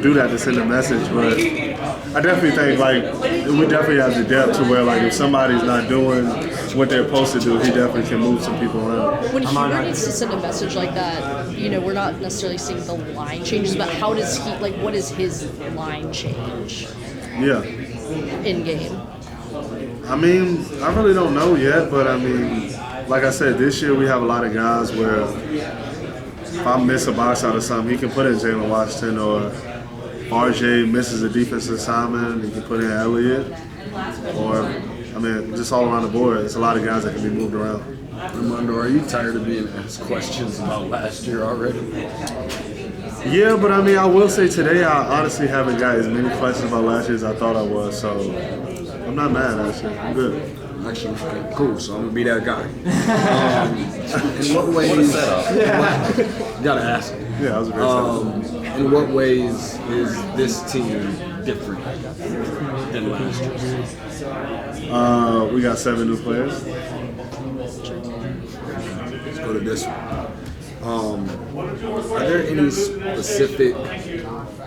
do that to send a message, but I definitely think like we definitely have the depth to where like if somebody's not doing what they're supposed to do, he definitely can move some people around. When Huber needs to send a message like that, we're not necessarily seeing the line changes, but how does he what is his line change? Yeah. In game. I mean, I really don't know yet, but I mean, like I said, this year we have a lot of guys where if I miss a box out or something, he can put in Jalen Washington, or RJ misses a defensive assignment, he can put in Elliott, or, I mean, just all around the board. It's a lot of guys that can be moved around. Armando, are you tired of being asked questions about last year already? Yeah, but I mean, I will say today I honestly haven't got as many questions about last year as I thought I was, so I'm not mad, actually. I'm good. Actually, okay, cool, so I'm going to be that guy. In what ways... What a setup. You got to ask. Yeah, that was a great setup. In what ways is this team different than last year? We got 7 new players. Let's go to this one. Are there any specific,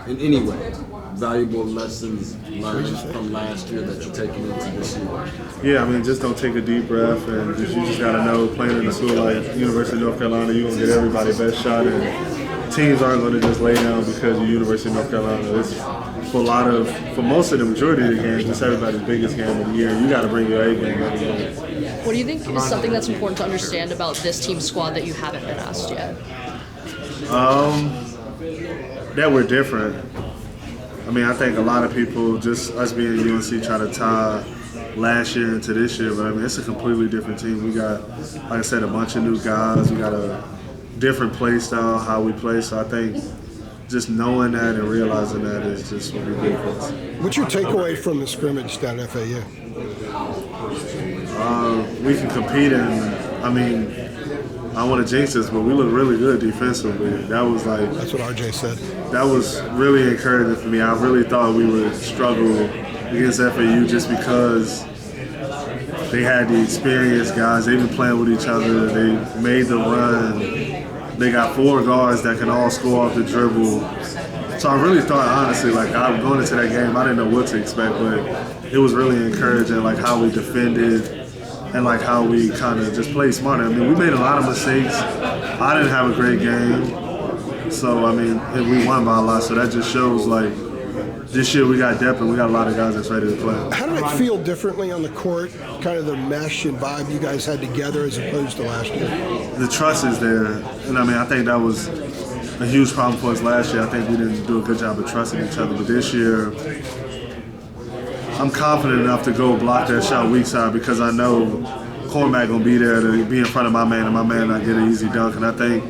in any way, valuable lessons learned from last year that you're taking into this year? Yeah, I mean, just don't take a deep breath, and you just got to know playing in a school like University of North Carolina, you're going to get everybody's best shot, and teams aren't going to just lay down because you're University of North Carolina. It's for most of the majority of the games, it's everybody's biggest game of the year. You got to bring your A game every game. What do you think is something that's important to understand about this team squad that you haven't been asked yet? That we're different. I mean, I think a lot of people, just us being at UNC, try to tie last year into this year, but I mean, it's a completely different team. We got, like I said, a bunch of new guys. We got a different play style, how we play, so I think just knowing that and realizing that is just what we do for us. What's your takeaway from the scrimmage down at FAU? We can compete, and I mean, I don't want to jinx this, but we look really good defensively. That's what RJ said. That was really encouraging for me. I really thought we would struggle against FAU just because they had the experienced guys. They've been playing with each other. They made the run. They got 4 guards that can all score off the dribble. So I really thought, honestly, like going into that game, I didn't know what to expect, but it was really encouraging, like how we defended and like how we kind of just played smarter. I mean, we made a lot of mistakes. I didn't have a great game. So, I mean, and we won by a lot. So that just shows, like, this year we got depth and we got a lot of guys that's ready to play. How did it feel differently on the court, kind of the mesh and vibe you guys had together as opposed to last year? The trust is there. And, I mean, I think that was a huge problem for us last year. I think we didn't do a good job of trusting each other. But this year, I'm confident enough to go block that shot weak side because I know Cormac going to be there to be in front of my man and my man not get an easy dunk. And I think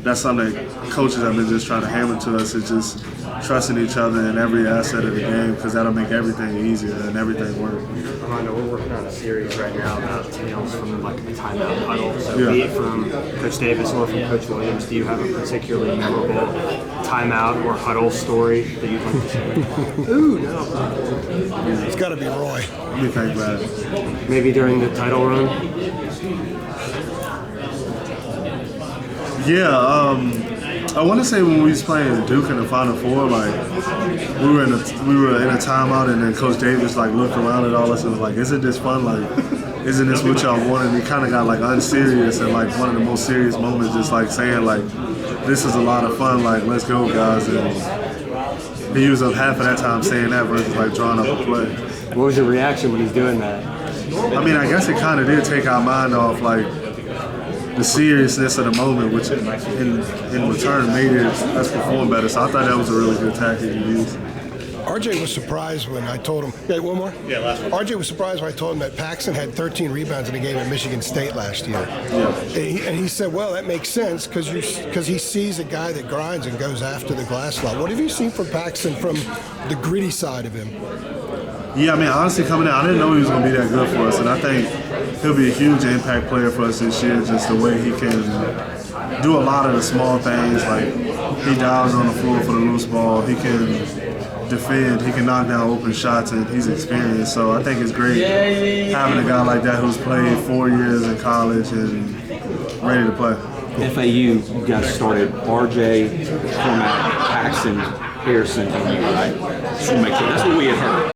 that's something that coaches have been just trying to hammer to us, is just trusting each other in every asset of the game, because that'll make everything easier and everything work. Armando, we're working on a series right now about tales from like a timeout huddle. So be it from Coach Davis or from Coach Williams, do you have a particularly memorable timeout or huddle story that you'd like to share? Ooh, no. It's got to be Roy. Let me think about it. Maybe during the title run? Yeah, I want to say when we was playing Duke in the Final Four, like we were in a timeout, and then Coach Davis like looked around at all us and was like, "Isn't this fun? Like, isn't this what y'all want?" And he kind of got like unserious, and like one of the most serious moments, just like saying like, "This is a lot of fun. Like, let's go, guys." And he used up half of that time saying that versus like drawing up a play. What was your reaction when he's doing that? I mean, I guess it kind of did take our mind off like the seriousness of the moment, which in return made us perform better. So I thought that was a really good tactic to use. RJ was surprised when I told him. Hey, one more? Yeah, last one. RJ was surprised when I told him that Paxson had 13 rebounds in a game at Michigan State last year. Yeah. And he said, well, that makes sense because he sees a guy that grinds and goes after the glass lot. What have you seen from Paxson from the gritty side of him? Yeah, I mean, honestly, coming in, I didn't know he was going to be that good for us, and I think he'll be a huge impact player for us this year, just the way he can do a lot of the small things, like he dives on the floor for the loose ball, he can defend, he can knock down open shots, and he's experienced. So I think it's great having a guy like that who's played 4 years in college and ready to play. FAU, you guys started RJ, Cormac, Paxson. Harrison came in, right? Just want to make sure. That's what we had heard.